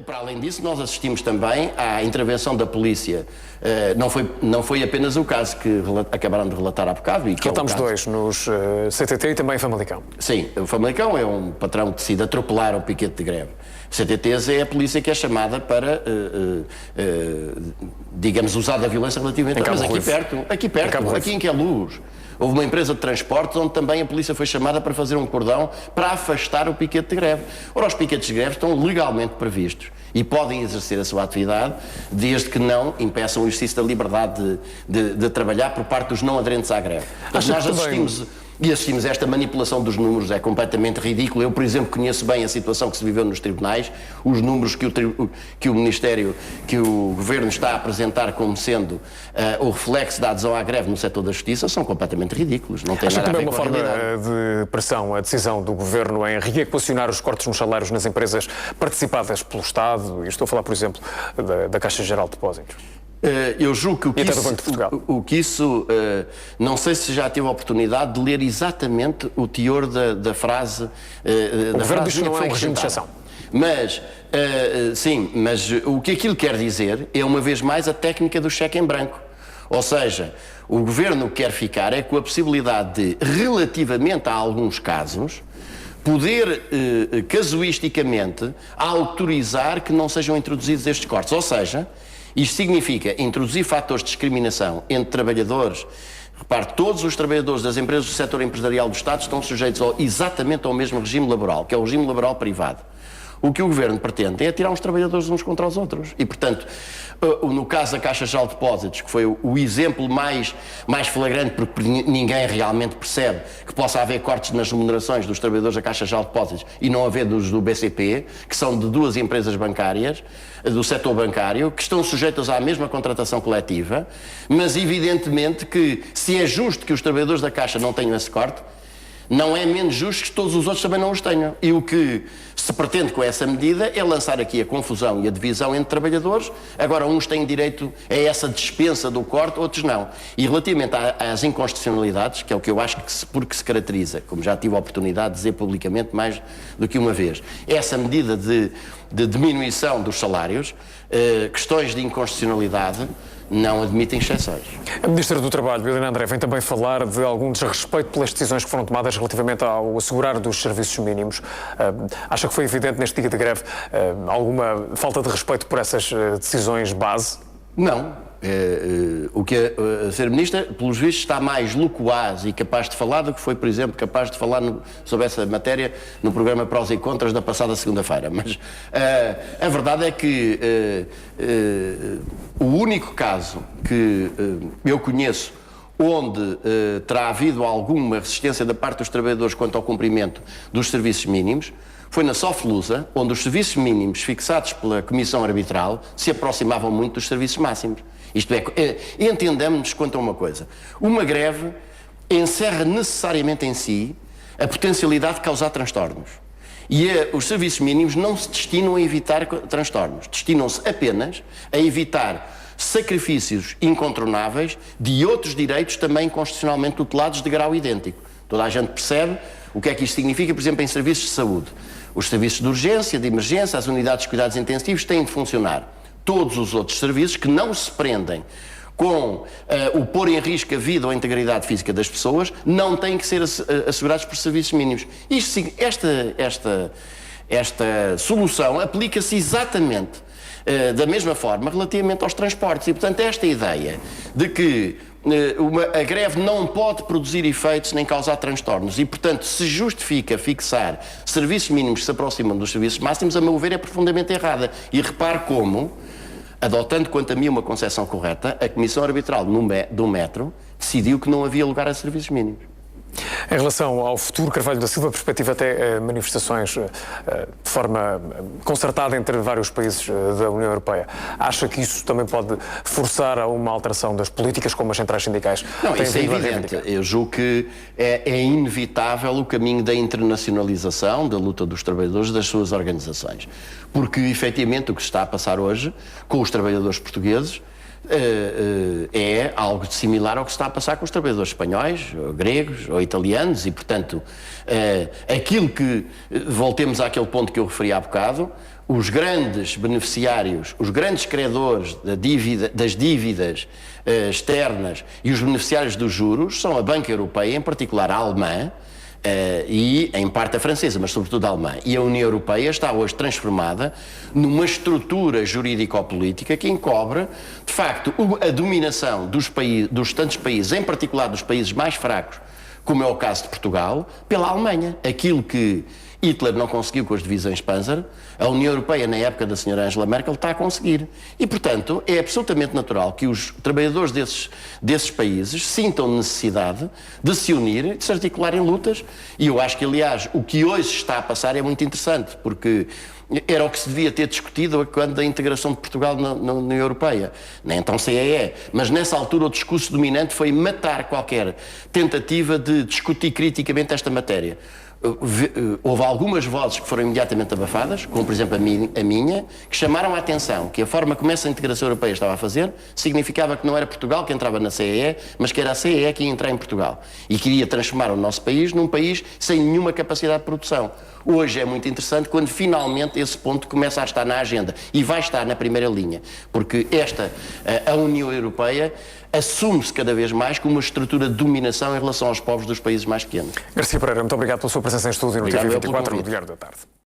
Para além disso, nós assistimos também à intervenção da polícia. Não foi apenas o caso que acabaram de relatar há bocado. Relatamos dois, nos CTT e também em Famalicão. Sim, o Famalicão é um patrão que decide atropelar o piquete de greve. CTTs é a polícia que é chamada para, digamos, usar da violência relativamente a... Mas aqui perto, aqui em Queluz. Houve uma empresa de transportes onde também a polícia foi chamada para fazer um cordão para afastar o piquete de greve. Ora, os piquetes de greve estão legalmente previstos e podem exercer a sua atividade desde que não impeçam o exercício da liberdade de trabalhar por parte dos não aderentes à greve. Mas nós assistimos a esta manipulação dos números, é completamente ridículo. Eu, por exemplo, conheço bem a situação que se viveu nos tribunais, os números que o Ministério, que o Governo está a apresentar como sendo o reflexo da adesão à greve no setor da justiça são completamente ridículos. Não tem nada a ver com a realidade. Acha também uma forma de pressão a decisão do Governo em reequacionar os cortes nos salários nas empresas participadas pelo Estado? E estou a falar, por exemplo, da Caixa Geral de Depósitos. Eu julgo que isso, não sei se já tive a oportunidade de ler exatamente o teor da frase. O Governo diz que não é um regime de exceção. Mas, sim, mas o que aquilo quer dizer é, uma vez mais, a técnica do cheque em branco. Ou seja, o Governo quer ficar com a possibilidade de, relativamente a alguns casos, poder, casuisticamente, autorizar que não sejam introduzidos estes cortes. Ou seja, isto significa introduzir fatores de discriminação entre trabalhadores. Repare, todos os trabalhadores das empresas do setor empresarial do Estado estão sujeitos exatamente ao mesmo regime laboral, que é o regime laboral privado. O que o Governo pretende é tirar os trabalhadores uns contra os outros. E, portanto, no caso da Caixa Geral de Depósitos, que foi o exemplo mais flagrante, porque ninguém realmente percebe que possa haver cortes nas remunerações dos trabalhadores da Caixa Geral de Depósitos e não haver dos do BCP, que são de duas empresas bancárias, do setor bancário, que estão sujeitas à mesma contratação coletiva, mas evidentemente que, se é justo que os trabalhadores da Caixa não tenham esse corte, não é menos justo que todos os outros também não os tenham. E o que se pretende com essa medida é lançar aqui a confusão e a divisão entre trabalhadores. Agora, uns têm direito a essa dispensa do corte, outros não. E relativamente às inconstitucionalidades, que é o que eu acho porque se caracteriza, como já tive a oportunidade de dizer publicamente mais do que uma vez, essa medida de diminuição dos salários, questões de inconstitucionalidade, não admitem exceções. A Ministra do Trabalho, Helena André, vem também falar de algum desrespeito pelas decisões que foram tomadas relativamente ao assegurar dos serviços mínimos. Acha que foi evidente neste dia de greve alguma falta de respeito por essas decisões base? Não. O que a Sra. Ministra, pelos vistos, está mais loquaz e capaz de falar do que foi, por exemplo, capaz de falar sobre essa matéria no programa Prós e Contras da passada segunda-feira. Mas a verdade é que o único caso que eu conheço onde terá havido alguma resistência da parte dos trabalhadores quanto ao cumprimento dos serviços mínimos foi na Soflusa, onde os serviços mínimos fixados pela Comissão Arbitral se aproximavam muito dos serviços máximos. Isto é, entendamos-nos quanto a uma coisa. Uma greve encerra necessariamente em si a potencialidade de causar transtornos. E os serviços mínimos não se destinam a evitar transtornos, destinam-se apenas a evitar sacrifícios incontornáveis de outros direitos também constitucionalmente tutelados de grau idêntico. Toda a gente percebe o que é que isto significa, por exemplo, em serviços de saúde. Os serviços de urgência, de emergência, as unidades de cuidados intensivos têm de funcionar. Todos os outros serviços que não se prendem com o pôr em risco a vida ou a integridade física das pessoas não têm que ser assegurados por serviços mínimos. Esta solução aplica-se exatamente da mesma forma relativamente aos transportes. E, portanto, esta ideia de que a greve não pode produzir efeitos nem causar transtornos e, portanto, se justifica fixar serviços mínimos que se aproximam dos serviços máximos, a meu ver, é profundamente errada. E repare como, adotando quanto a mim uma concepção correta, a Comissão Arbitral do Metro decidiu que não havia lugar a serviços mínimos. Em relação ao futuro, Carvalho da Silva, perspectiva até manifestações de forma concertada entre vários países da União Europeia. Acha que isso também pode forçar a uma alteração das políticas como as centrais sindicais? Não, isso é evidente. Eu julgo que é inevitável o caminho da internacionalização da luta dos trabalhadores e das suas organizações. Porque, efetivamente, o que se está a passar hoje com os trabalhadores portugueses é algo similar ao que se está a passar com os trabalhadores espanhóis, ou gregos ou italianos e, portanto, aquilo que, voltemos àquele ponto que eu referi há bocado, os grandes beneficiários, os grandes credores das dívidas externas e os beneficiários dos juros são a Banca Europeia, em particular a alemã, e em parte a francesa, mas sobretudo a alemã. E a União Europeia está hoje transformada numa estrutura jurídico-política que encobre, de facto, a dominação dos tantos países, em particular dos países mais fracos, como é o caso de Portugal, pela Alemanha. Aquilo que Hitler não conseguiu com as divisões Panzer, a União Europeia, na época da senhora Angela Merkel, está a conseguir. E, portanto, é absolutamente natural que os trabalhadores desses países sintam necessidade de se unir, de se articular em lutas. E eu acho que, aliás, o que hoje está a passar é muito interessante, porque era o que se devia ter discutido quando da integração de Portugal na União Europeia, nem então CEE, mas nessa altura o discurso dominante foi matar qualquer tentativa de discutir criticamente esta matéria. Houve algumas vozes que foram imediatamente abafadas, como por exemplo a minha, que chamaram a atenção que a forma como essa integração europeia estava a fazer significava que não era Portugal que entrava na CEE, mas que era a CEE que ia entrar em Portugal e que iria transformar o nosso país num país sem nenhuma capacidade de produção. Hoje é muito interessante quando finalmente esse ponto começa a estar na agenda e vai estar na primeira linha, porque a União Europeia assume-se cada vez mais como uma estrutura de dominação em relação aos povos dos países mais pequenos. Garcia Pereira, muito obrigado pela sua presença em estúdio no Obrigado TV24 no Diário da Tarde.